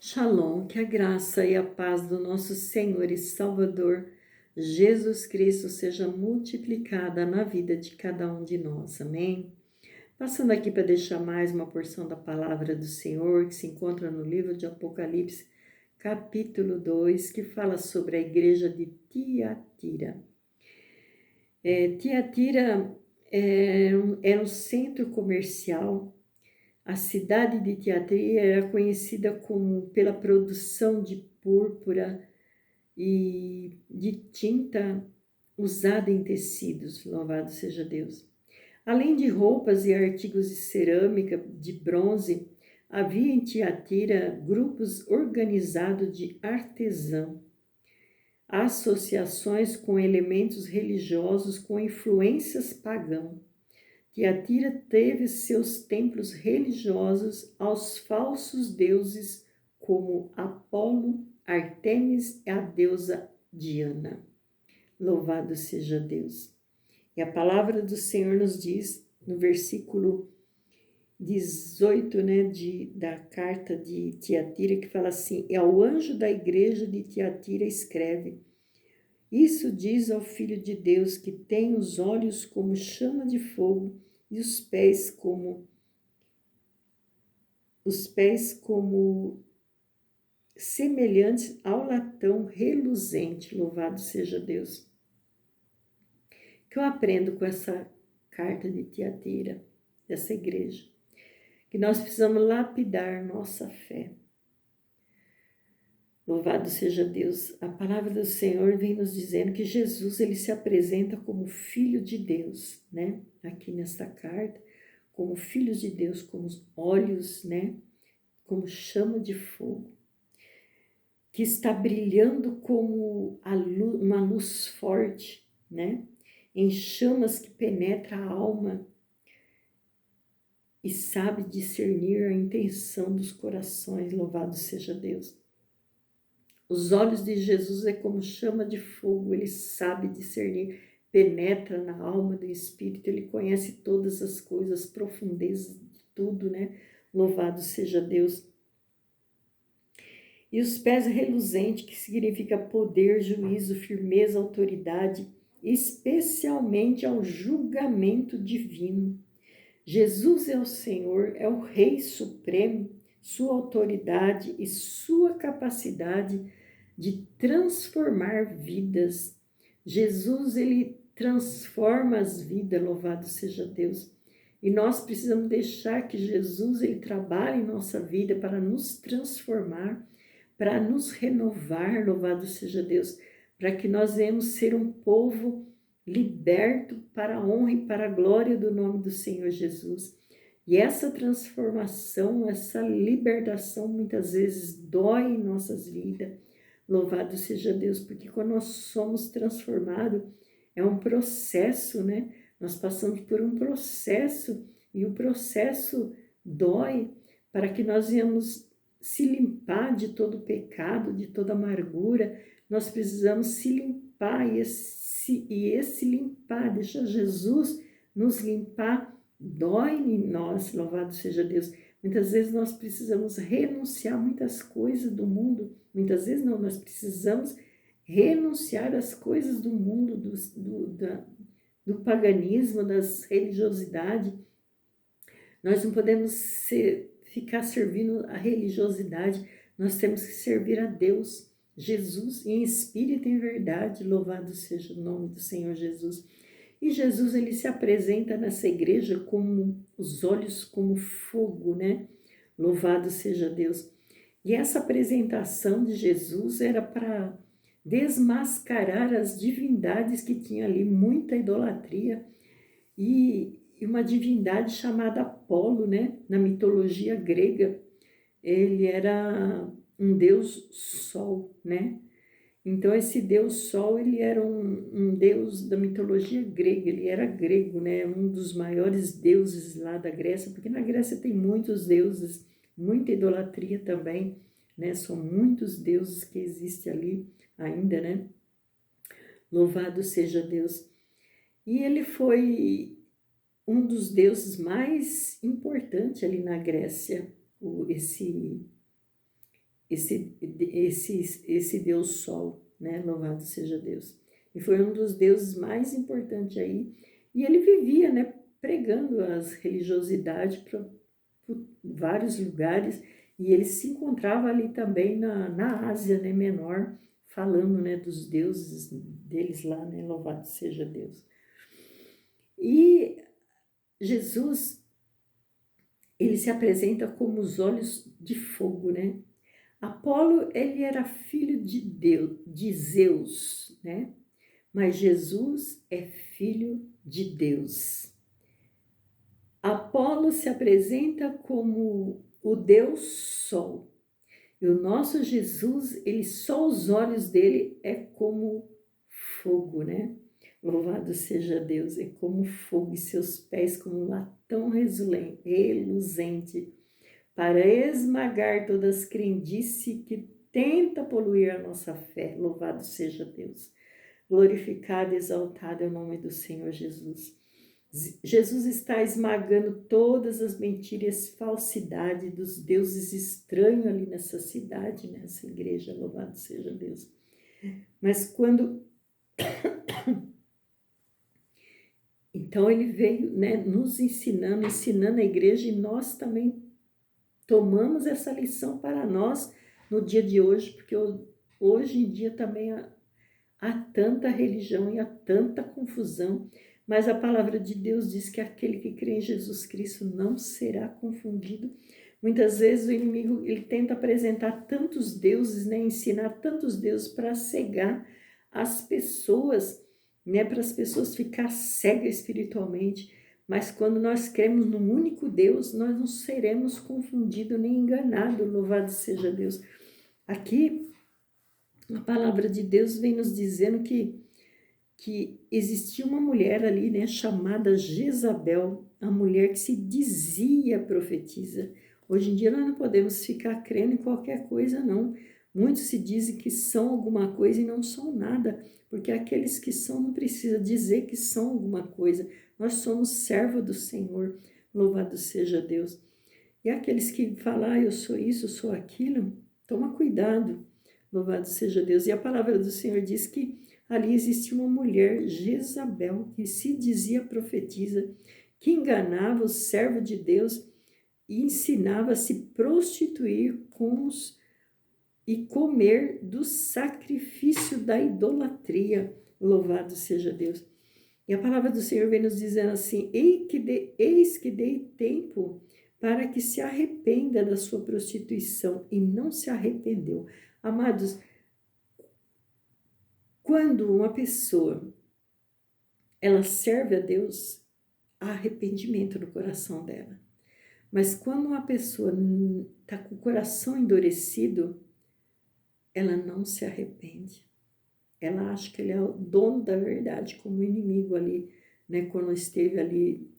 Shalom, que a graça e a paz do nosso Senhor e Salvador Jesus Cristo seja multiplicada na vida de cada um de nós, amém? Passando aqui para deixar mais uma porção da palavra do Senhor que se encontra no livro de Apocalipse, capítulo 2, que fala sobre a igreja de Tiatira. Tiatira era um centro comercial. A cidade de Tiatira era conhecida pela produção de púrpura e de tinta usada em tecidos, louvado seja Deus. Além de roupas e artigos de cerâmica, de bronze, havia em Tiatira grupos organizados de artesãos, associações com elementos religiosos com influências pagãs. Tiatira teve seus templos religiosos aos falsos deuses como Apolo, Artemis e a deusa Diana. Louvado seja Deus. E a palavra do Senhor nos diz, no versículo 18, da carta de Tiatira, que fala assim: "E ao anjo da igreja de Tiatira escreve: Isso diz ao Filho de Deus, que tem os olhos como chama de fogo e os pés como semelhantes ao latão reluzente. Louvado seja Deus." Que eu aprendo com essa carta de Tiatira, dessa igreja, que nós precisamos lapidar nossa fé. Louvado seja Deus. A palavra do Senhor vem nos dizendo que Jesus, ele se apresenta como Filho de Deus, Aqui nesta carta, como Filho de Deus, com os olhos, Como chama de fogo, que está brilhando como uma luz forte, Em chamas que penetra a alma e sabe discernir a intenção dos corações. Louvado seja Deus. Os olhos de Jesus é como chama de fogo, ele sabe discernir, penetra na alma do Espírito, ele conhece todas as coisas, as profundezas de tudo, Louvado seja Deus. E os pés reluzentes, que significa poder, juízo, firmeza, autoridade, especialmente ao julgamento divino. Jesus é o Senhor, é o Rei Supremo, sua autoridade e sua capacidade de transformar vidas. Jesus, ele transforma as vidas, louvado seja Deus. E nós precisamos deixar que Jesus, ele trabalhe em nossa vida para nos transformar, para nos renovar, louvado seja Deus, para que nós venhamos ser um povo liberto para a honra e para a glória do nome do Senhor Jesus. E essa transformação, essa libertação, muitas vezes dói em nossas vidas. Louvado seja Deus, porque quando nós somos transformados, é um processo, Nós passamos por um processo e o processo dói para que nós venhamos se limpar de todo pecado, de toda amargura. Nós precisamos se limpar e esse limpar, deixa Jesus nos limpar, dói em nós, louvado seja Deus. Muitas vezes nós precisamos renunciar a muitas coisas do mundo, muitas vezes não, nós precisamos renunciar às coisas do mundo, do paganismo, das religiosidades. Nós não podemos ficar servindo a religiosidade, nós temos que servir a Deus, Jesus, em espírito e em verdade. Louvado seja o nome do Senhor Jesus. E Jesus, ele se apresenta nessa igreja com os olhos como fogo, Louvado seja Deus. E essa apresentação de Jesus era para desmascarar as divindades que tinha ali, muita idolatria, e uma divindade chamada Apolo, na mitologia grega. Ele era um deus sol, Então, esse deus sol, ele era um deus da mitologia grega, ele era grego, um dos maiores deuses lá da Grécia, porque na Grécia tem muitos deuses, muita idolatria também, São muitos deuses que existem ali ainda, Louvado seja Deus. E ele foi um dos deuses mais importantes ali na Grécia, esse Deus Sol, né? Louvado seja Deus. E foi um dos deuses mais importantes aí. E ele vivia, né, pregando as religiosidades por vários lugares. E ele se encontrava ali também na Ásia, né, Menor, falando, né, dos deuses deles lá, né? Louvado seja Deus. E Jesus, ele se apresenta como os olhos de fogo, né? Apolo, ele era filho de Deus, de Zeus, né? Mas Jesus é filho de Deus. Apolo se apresenta como o Deus Sol. E o nosso Jesus, ele só os olhos dele é como fogo, né? Louvado seja Deus, é como fogo e seus pés como latão reluzente, para esmagar todas as crendices que tenta poluir a nossa fé. Louvado seja Deus. Glorificado e exaltado é o nome do Senhor Jesus. Jesus está esmagando todas as mentiras e falsidades dos deuses estranhos ali nessa cidade, nessa igreja. Louvado seja Deus. Mas quando... Então ele veio, né, nos ensinando a igreja, e nós também tomamos essa lição para nós no dia de hoje, porque hoje em dia também há tanta religião e há tanta confusão, mas a palavra de Deus diz que aquele que crê em Jesus Cristo não será confundido. Muitas vezes o inimigo, ele tenta apresentar tantos deuses, né, ensinar tantos deuses para cegar as pessoas, né, para as pessoas ficar cegas espiritualmente. Mas quando nós cremos num único Deus, nós não seremos confundidos nem enganados. Louvado seja Deus. Aqui, a palavra de Deus vem nos dizendo que existia uma mulher ali, né, chamada Jezabel, a mulher que se dizia profetisa. Hoje em dia nós não podemos ficar crendo em qualquer coisa, não. Muitos se dizem que são alguma coisa e não são nada, porque aqueles que são não precisam dizer que são alguma coisa. Nós somos servos do Senhor, louvado seja Deus. E aqueles que falam, eu sou isso, eu sou aquilo, toma cuidado, louvado seja Deus. E a palavra do Senhor diz que ali existia uma mulher, Jezabel, que se dizia profetisa, que enganava o servo de Deus e ensinava a se prostituir e comer do sacrifício da idolatria. Louvado seja Deus. E a palavra do Senhor vem nos dizendo assim, eis que dei tempo para que se arrependa da sua prostituição, e não se arrependeu. Amados, quando uma pessoa, ela serve a Deus, há arrependimento no coração dela. Mas quando uma pessoa está com o coração endurecido, ela não se arrepende. Ela acha que ele é o dono da verdade, como o inimigo ali, né? Quando esteve ali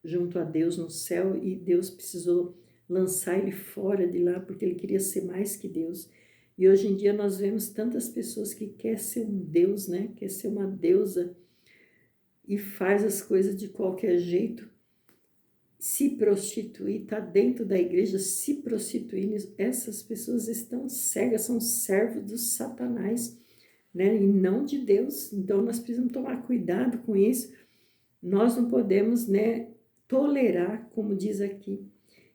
junto a Deus no céu e Deus precisou lançar ele fora de lá porque ele queria ser mais que Deus. E hoje em dia nós vemos tantas pessoas que querem ser um Deus, né? Quer ser uma deusa e faz as coisas de qualquer jeito. Se prostituir, está dentro da igreja se prostituindo, essas pessoas estão cegas, são servos do Satanás, né? E não de Deus. Então nós precisamos tomar cuidado com isso. Nós não podemos, né, tolerar, como diz aqui,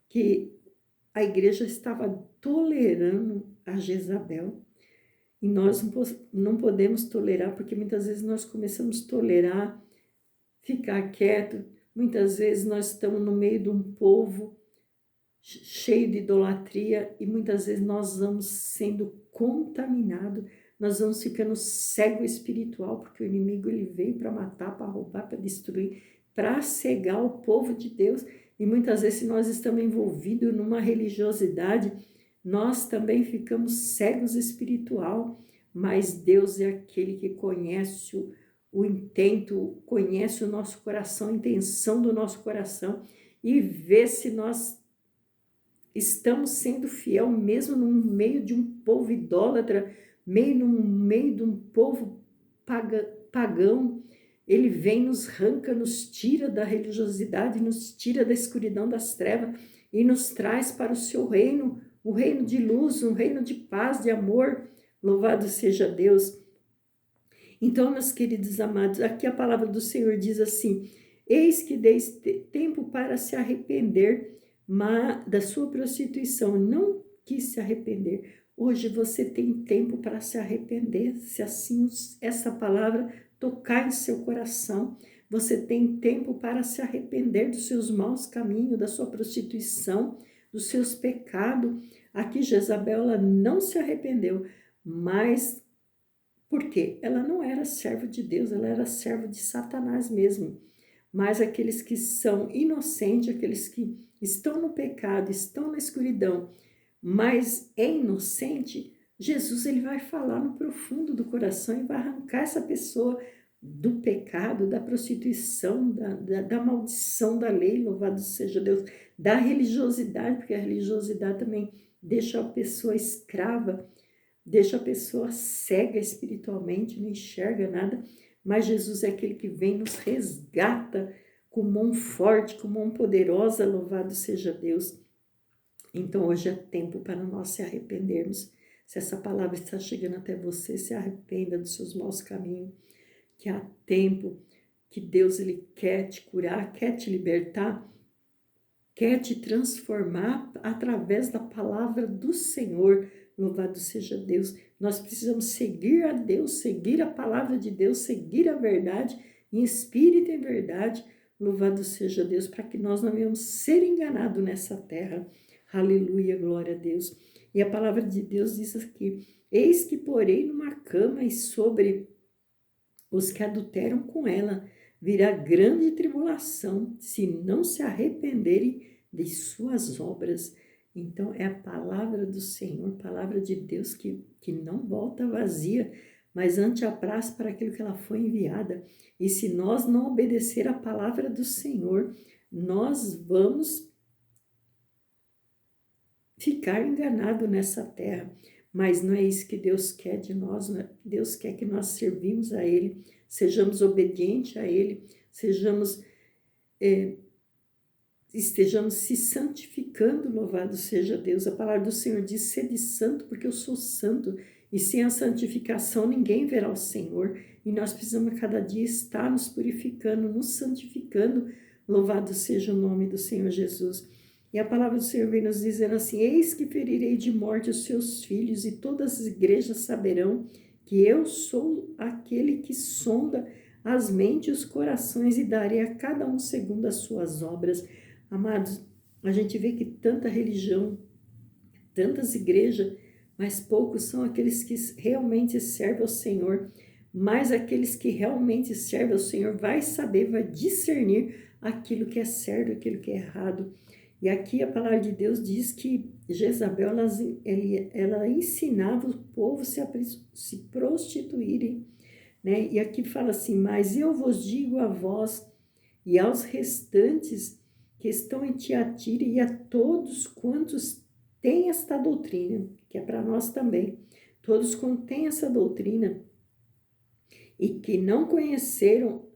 que a igreja estava tolerando a Jezabel. E nós não podemos tolerar, porque muitas vezes nós começamos a tolerar, ficar quieto. Muitas vezes nós estamos no meio de um povo cheio de idolatria e muitas vezes nós vamos sendo contaminados, nós vamos ficando cego espiritual, porque o inimigo ele veio para matar, para roubar, para destruir, para cegar o povo de Deus. E muitas vezes, se nós estamos envolvidos numa religiosidade, nós também ficamos cegos espiritual, mas Deus é aquele que conhece o intento, conhece o nosso coração, a intenção do nosso coração e vê se nós estamos sendo fiel mesmo no meio de um povo idólatra, no meio de um povo pagão. Ele vem, nos arranca, nos tira da religiosidade, nos tira da escuridão das trevas e nos traz para o seu reino, um reino de luz, um reino de paz, de amor. Louvado seja Deus. Então, meus queridos amados, aqui a palavra do Senhor diz assim: eis que deis tempo para se arrepender da sua prostituição. Não quis se arrepender. Hoje você tem tempo para se arrepender, se assim essa palavra tocar em seu coração. Você tem tempo para se arrepender dos seus maus caminhos, da sua prostituição, dos seus pecados. Aqui Jezabel, ela não se arrependeu, mas por quê? Ela não era serva de Deus, ela era serva de Satanás mesmo. Mas aqueles que são inocentes, aqueles que estão no pecado, estão na escuridão, mas é inocente, Jesus ele vai falar no profundo do coração e vai arrancar essa pessoa do pecado, da prostituição, da maldição da lei, louvado seja Deus, da religiosidade, porque a religiosidade também deixa a pessoa escrava, deixa a pessoa cega espiritualmente, não enxerga nada, mas Jesus é aquele que vem, nos resgata com mão forte, com mão poderosa, louvado seja Deus. Então hoje é tempo para nós se arrependermos. Se essa palavra está chegando até você, se arrependa dos seus maus caminhos, que há tempo que Deus ele quer te curar, quer te libertar, quer te transformar através da palavra do Senhor. Louvado seja Deus. Nós precisamos seguir a Deus, seguir a palavra de Deus, seguir a verdade, em espírito e em verdade. Louvado seja Deus, para que nós não venhamos ser enganados nessa terra. Aleluia, glória a Deus. E a palavra de Deus diz aqui: eis que porei numa cama e sobre os que adulteram com ela virá grande tribulação, se não se arrependerem de suas obras. Então, é a palavra do Senhor, palavra de Deus que não volta vazia, mas ante apraz para aquilo que ela foi enviada. E se nós não obedecer a palavra do Senhor, nós vamos ficar enganados nessa terra. Mas não é isso que Deus quer de nós, né? Deus quer que nós servimos a Ele, sejamos obedientes a Ele, estejamos se santificando, louvado seja Deus. A palavra do Senhor diz: sede santo, porque eu sou santo, e sem a santificação ninguém verá o Senhor. E nós precisamos a cada dia estar nos purificando, nos santificando, louvado seja o nome do Senhor Jesus. E a palavra do Senhor vem nos dizendo assim: eis que ferirei de morte os seus filhos, e todas as igrejas saberão que eu sou aquele que sonda as mentes e os corações, e darei a cada um segundo as suas obras. Amados, a gente vê que tanta religião, tantas igrejas, mas poucos são aqueles que realmente servem ao Senhor. Mas aqueles que realmente servem ao Senhor vai saber, vai discernir aquilo que é certo, aquilo que é errado. E aqui a palavra de Deus diz que Jezabel, ela ensinava o povo se prostituírem, né? E aqui fala assim: mas eu vos digo a vós e aos restantes que estão em Tiatira e a todos quantos têm esta doutrina, que é para nós também, todos quantos têm essa doutrina e que não conheceram,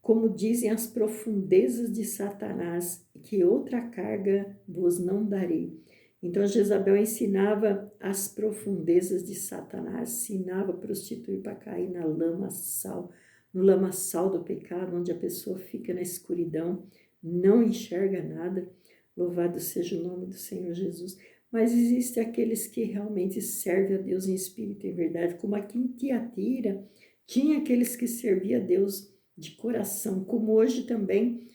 como dizem, as profundezas de Satanás, que outra carga vos não darei. Então Jezabel ensinava as profundezas de Satanás, ensinava a prostituir para cair na lamaçal, no lamaçal do pecado, onde a pessoa fica na escuridão, não enxerga nada. Louvado seja o nome do Senhor Jesus. Mas existem aqueles que realmente servem a Deus em espírito e em verdade, como aqui em Tiatira, tinha aqueles que serviam a Deus de coração, como hoje também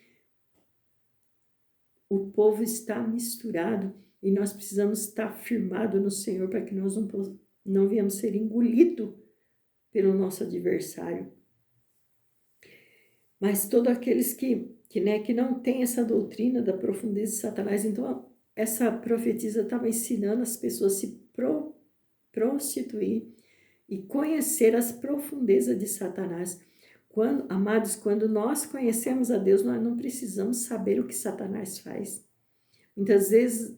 o povo está misturado e nós precisamos estar firmados no Senhor para que nós não venhamos ser engolidos pelo nosso adversário. Mas todos aqueles que não têm essa doutrina da profundeza de Satanás, então essa profetisa estava ensinando as pessoas a se prostituir e conhecer as profundezas de Satanás. Amados, quando nós conhecemos a Deus, nós não precisamos saber o que Satanás faz. Muitas vezes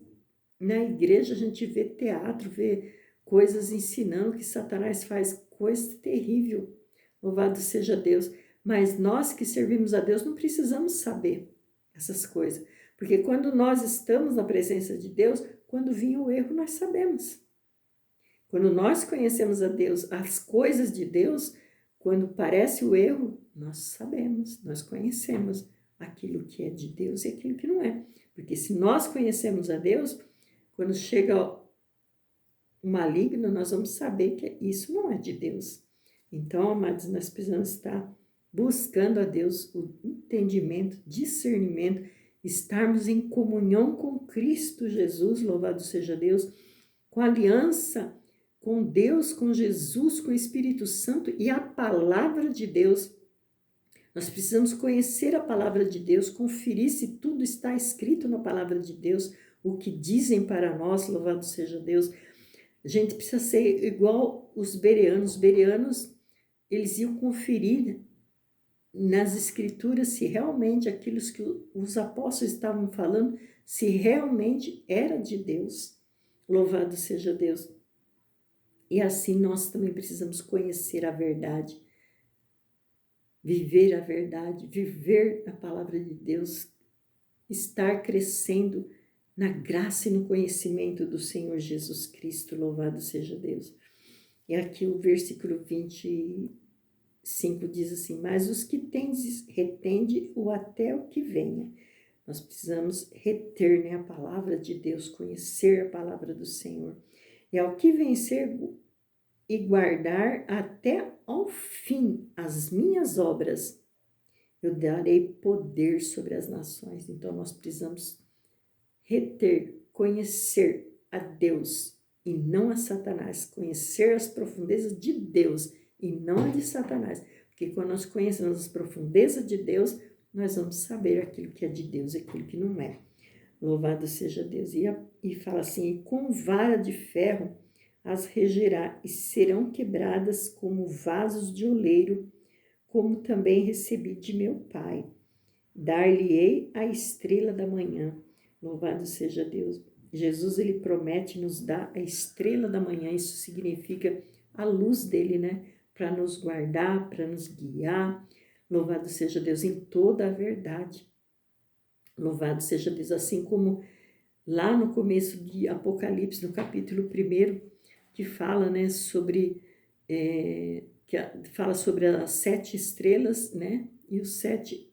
na igreja a gente vê teatro, vê coisas ensinando que Satanás faz, coisa terrível. Louvado seja Deus. Mas nós que servimos a Deus não precisamos saber essas coisas, Porque quando nós estamos na presença de Deus, quando vinha o erro, nós sabemos. Quando nós conhecemos a Deus, as coisas de Deus, quando parece o erro, nós sabemos, nós conhecemos aquilo que é de Deus e aquilo que não é. Porque se nós conhecemos a Deus, quando chega o maligno, nós vamos saber que isso não é de Deus. Então, amados, nós precisamos estar buscando a Deus o entendimento, discernimento, estarmos em comunhão com Cristo Jesus, louvado seja Deus, com aliança com Deus, com Jesus, com o Espírito Santo e a palavra de Deus. Nós precisamos conhecer a palavra de Deus, conferir se tudo está escrito na palavra de Deus, o que dizem para nós, louvado seja Deus. A gente precisa ser igual os bereanos. Os bereanos, eles iam conferir nas escrituras se realmente aquilo que os apóstolos estavam falando, se realmente era de Deus. Louvado seja Deus. E assim nós também precisamos conhecer a verdade, viver a verdade, viver a palavra de Deus, estar crescendo na graça e no conhecimento do Senhor Jesus Cristo, louvado seja Deus. E aqui o versículo 25 diz assim, mas os que tendes, retende-o até o que venha. Nós precisamos reter, né, a palavra de Deus, conhecer a palavra do Senhor. E ao que vencer e guardar até ao fim as minhas obras, eu darei poder sobre as nações. Então nós precisamos reter, conhecer a Deus e não a Satanás, conhecer as profundezas de Deus e não a de Satanás, porque quando nós conhecemos as profundezas de Deus, nós vamos saber aquilo que é de Deus e aquilo que não é. Louvado seja Deus. E fala assim, e com vara de ferro as regerá e serão quebradas como vasos de oleiro, como também recebi de meu Pai. Dar-lhe-ei a estrela da manhã. Louvado seja Deus. Jesus, ele promete nos dar a estrela da manhã. Isso significa a luz dele, né? Para nos guardar, para nos guiar. Louvado seja Deus em toda a verdade. Louvado seja Deus. Assim como lá no começo de Apocalipse, no capítulo 1, que fala, né, sobre... fala sobre as 7 estrelas, né? E os 7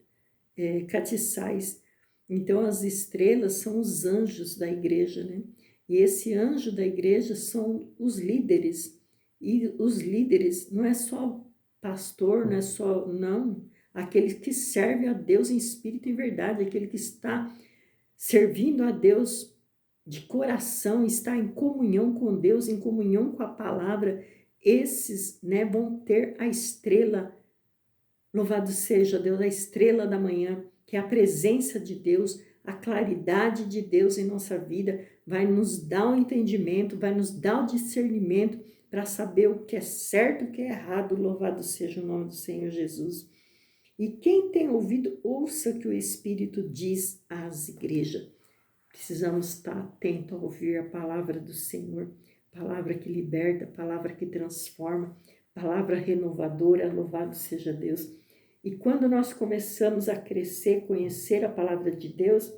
catiçais. Então, as estrelas são os anjos da igreja, né? E esse anjo da igreja são os líderes. E os líderes não é só pastor, não é só, não. Aquele que serve a Deus em espírito e verdade, aquele que está servindo a Deus de coração, está em comunhão com Deus, em comunhão com a palavra. Esses, né, vão ter a estrela. Louvado seja Deus, a estrela da manhã, que é a presença de Deus, a claridade de Deus em nossa vida, vai nos dar o entendimento, vai nos dar o discernimento para saber o que é certo e o que é errado. Louvado seja o nome do Senhor Jesus. E quem tem ouvido, ouça o que o Espírito diz às igrejas. Precisamos estar atentos a ouvir a palavra do Senhor, palavra que liberta, palavra que transforma, palavra renovadora. Louvado seja Deus. E quando nós começamos a crescer, conhecer a palavra de Deus,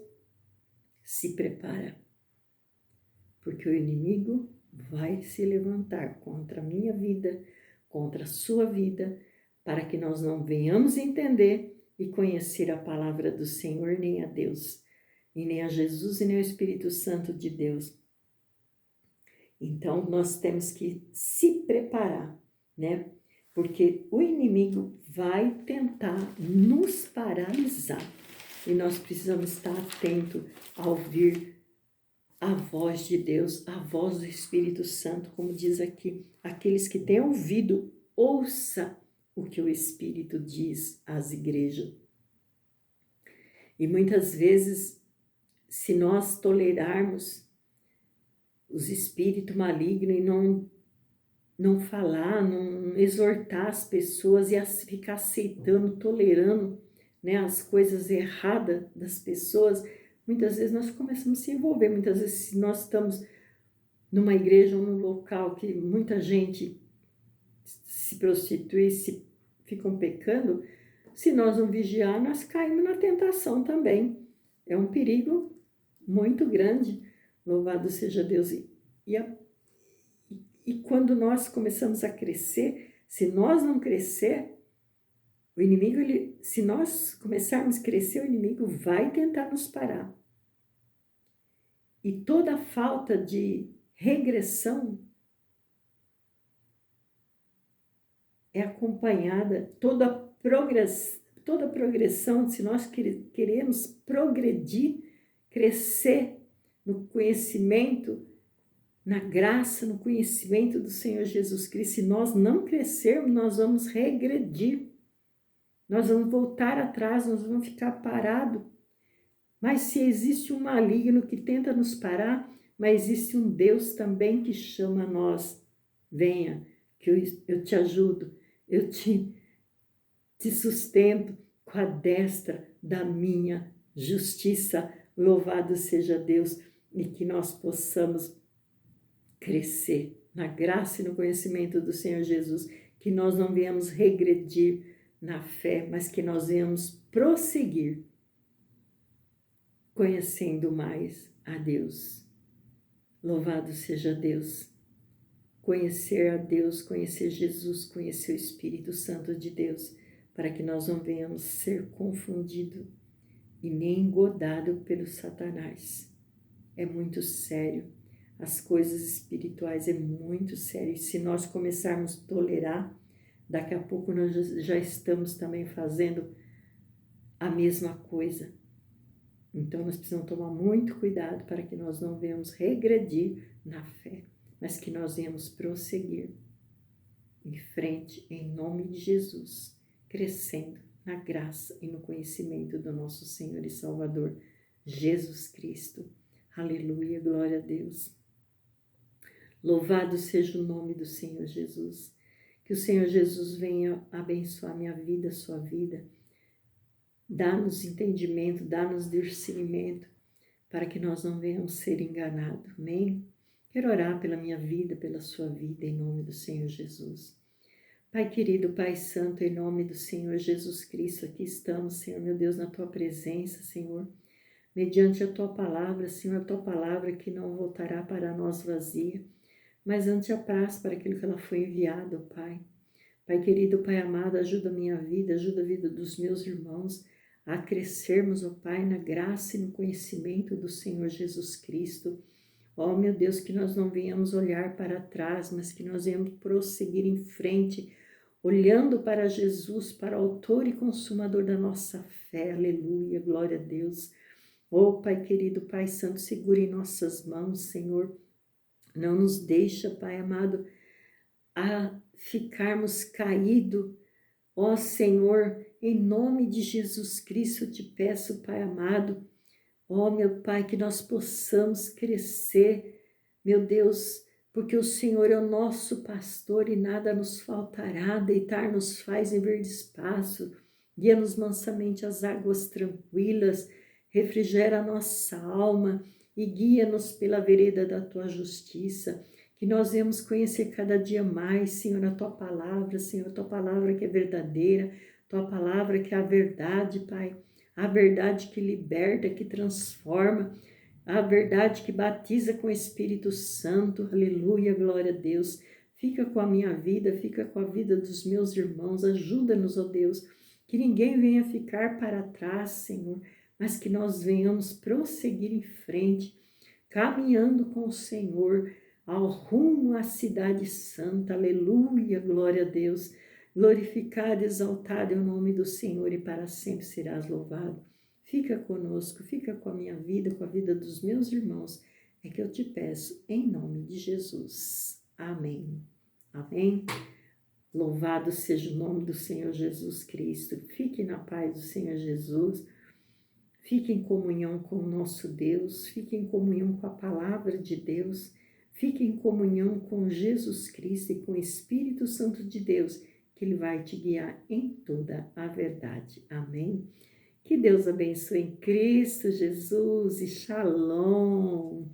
se prepara, porque o inimigo vai se levantar contra a minha vida, contra a sua vida, para que nós não venhamos entender e conhecer a palavra do Senhor, nem a Deus, e nem a Jesus, e nem ao Espírito Santo de Deus. Então, nós temos que se preparar, né? Porque o inimigo vai tentar nos paralisar e nós precisamos estar atentos a ouvir a voz de Deus, a voz do Espírito Santo, como diz aqui, aqueles que têm ouvido, ouça o que o Espírito diz às igrejas. E muitas vezes, se nós tolerarmos os espíritos malignos e não falar, não exortar as pessoas e ficar aceitando, tolerando, né, as coisas erradas das pessoas, muitas vezes nós começamos a se envolver. Muitas vezes, se nós estamos numa igreja ou num local que muita gente se prostitui, ficam pecando, se nós não vigiar, nós caímos na tentação também. É um perigo muito grande, louvado seja Deus. E quando nós começamos a crescer, se nós não crescer, o inimigo, se nós começarmos a crescer, o inimigo vai tentar nos parar. E toda falta de regressão é acompanhada, toda progressão, se nós queremos progredir, crescer no conhecimento, na graça, no conhecimento do Senhor Jesus Cristo, se nós não crescermos, nós vamos regredir, nós vamos voltar atrás, nós vamos ficar parados. Mas se existe um maligno que tenta nos parar, mas existe um Deus também que chama nós, venha, que eu te ajudo, eu te sustento com a destra da minha justiça. Louvado seja Deus, e que nós possamos crescer na graça e no conhecimento do Senhor Jesus, que nós não venhamos regredir na fé, mas que nós venhamos prosseguir conhecendo mais a Deus. Louvado seja Deus. Conhecer a Deus, conhecer Jesus, conhecer o Espírito Santo de Deus, para que nós não venhamos ser confundidos e nem engodados pelo Satanás. É muito sério. As coisas espirituais é muito sério. E se nós começarmos a tolerar, daqui a pouco nós já estamos também fazendo a mesma coisa. Então nós precisamos tomar muito cuidado para que nós não venhamos regredir na fé, mas que nós venhamos prosseguir em frente, em nome de Jesus, crescendo na graça e no conhecimento do nosso Senhor e Salvador, Jesus Cristo. Aleluia, glória a Deus. Louvado seja o nome do Senhor Jesus. Que o Senhor Jesus venha abençoar minha vida, sua vida. Dá-nos entendimento, dá-nos discernimento, para que nós não venhamos ser enganados. Amém? Quero orar pela minha vida, pela sua vida, em nome do Senhor Jesus. Pai querido, Pai santo, em nome do Senhor Jesus Cristo, aqui estamos, Senhor, meu Deus, na tua presença, Senhor, mediante a tua palavra, Senhor, a tua palavra que não voltará para nós vazia, mas ante a praça para aquilo que ela foi enviada, Pai. Pai querido, Pai amado, ajuda a minha vida, ajuda a vida dos meus irmãos a crescermos, ó Pai, na graça e no conhecimento do Senhor Jesus Cristo. Ó meu Deus, que nós não venhamos olhar para trás, mas que nós venhamos prosseguir em frente, olhando para Jesus, para o autor e consumador da nossa fé. Aleluia, glória a Deus. Ó Pai querido, Pai santo, segure em nossas mãos, Senhor. Não nos deixa, Pai amado, a ficarmos caídos. Ó Senhor, em nome de Jesus Cristo, eu te peço, Pai amado, ó meu Pai, que nós possamos crescer, meu Deus, porque o Senhor é o nosso pastor e nada nos faltará. Deitar-nos faz em verde espaço, guia-nos mansamente às águas tranquilas, refrigera a nossa alma e guia-nos pela vereda da tua justiça. Que nós venhamos conhecer cada dia mais, Senhor, a tua palavra, Senhor, a tua palavra que é verdadeira, tua palavra que é a verdade, Pai, a verdade que liberta, que transforma, a verdade que batiza com o Espírito Santo. Aleluia, glória a Deus. Fica com a minha vida, fica com a vida dos meus irmãos, ajuda-nos, ó Deus, que ninguém venha ficar para trás, Senhor, mas que nós venhamos prosseguir em frente, caminhando com o Senhor, ao rumo à cidade santa. Aleluia, glória a Deus. Glorificado, exaltado é o nome do Senhor e para sempre serás louvado. Fica conosco, fica com a minha vida, com a vida dos meus irmãos, é que eu te peço em nome de Jesus. Amém. Amém. Louvado seja o nome do Senhor Jesus Cristo. Fique na paz do Senhor Jesus. Fique em comunhão com o nosso Deus, fique em comunhão com a palavra de Deus, fique em comunhão com Jesus Cristo e com o Espírito Santo de Deus, que Ele vai te guiar em toda a verdade. Amém? Que Deus abençoe em Cristo Jesus e Shalom.